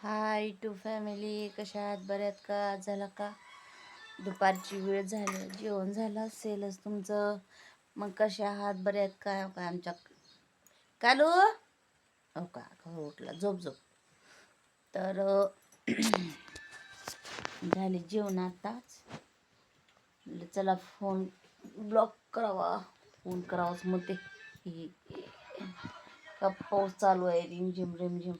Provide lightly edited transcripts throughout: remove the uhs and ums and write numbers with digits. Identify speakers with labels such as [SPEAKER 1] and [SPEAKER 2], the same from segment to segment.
[SPEAKER 1] High to family, कशा आहात? बऱ्यात का? झाला का दुपारची वेळ? झाली, जेवण झालं असेलच तुमचं. मग कशा आहात? बऱ्यात का? काय आमच्या कालू हो का हो उठला, झोप झोप. तर झाले जेवण आताच. चला फोन ब्लॉक करावा, फोन करावाच मग ते पाऊस चालू आहे, रिमझिम रिमझिम.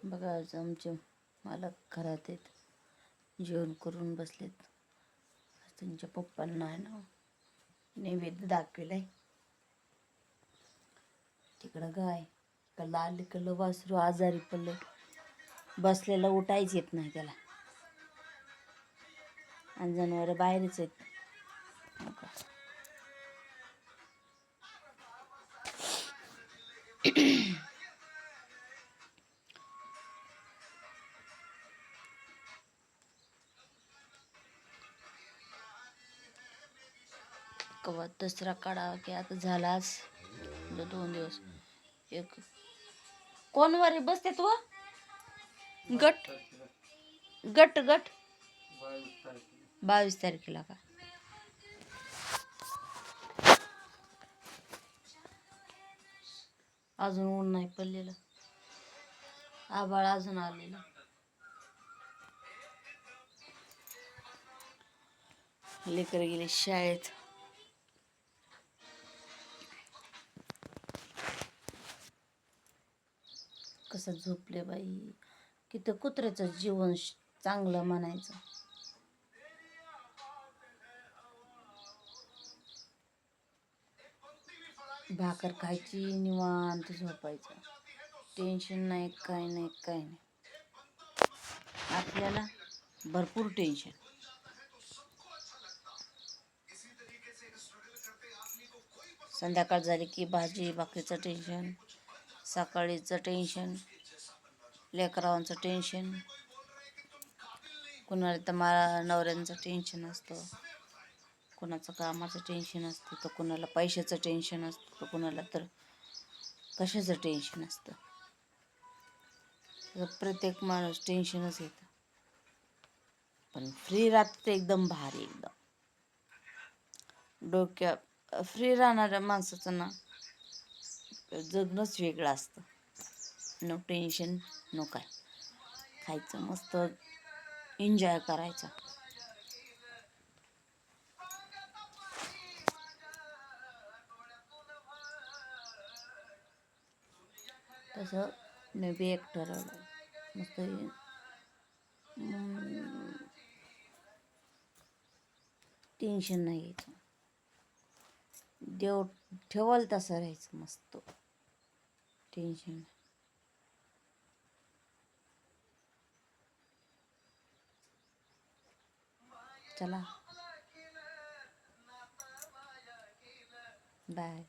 [SPEAKER 1] बघा आज आमचे मालक घरात आहेत, जेवण करून बसलेत. त्यांच्या पप्पांना आहे ना नैवेद्य दाखविलाय. तिकडं गाय, इकडं लाल, इकडलं वासरू आजारी पडले, बसलेला उठायच येत नाही त्याला. आणि जनावर बाहेरच आहेत. कवा दसरा काढावा की आता झालाच 2 दिवस. एक कोण वारी बसते तू? गट गट गट 22 तारखेला का? अजून ऊन नाही पडलेलं, आभाळ अजून आलेलं. लेकर गेले शाळेत. कसं झोपले बाई. किती कुत्र्याचं जीवन चांगलं म्हणायचं. भाकर खायची, निवांत झोपायचं, टेन्शन नाही, काय नाही काय नाही. आपल्याला भरपूर टेन्शन. संध्याकाळ झाली की भाजी भाकरीचं टेन्शन, सकाळीचं टेन्शन, लेकरांचं टेन्शन, कुणाला तर मला नवऱ्यांचं टेन्शन असतं, कुणाचं कामाचं टेन्शन असतं, तर कुणाला पैशाचं टेन्शन असतं, तर कुणाला तर कशाचं टेन्शन असतं. प्रत्येक माणूस टेन्शनच येतं. पण फ्री राहतं एकदम भारी, एकदम डोक्या फ्री राहणाऱ्या माणसाचं ना जगणंच वेगळं असतं. नो टेन्शन, नो काय, खायचं मस्त, एन्जॉय करायचा. तसं मी बी एक ठरवलं, मस्त टेन्शन नाही घ्यायचं. देव ठेवल तसं राहायचं मस्त, टेन्शन. चला बाय.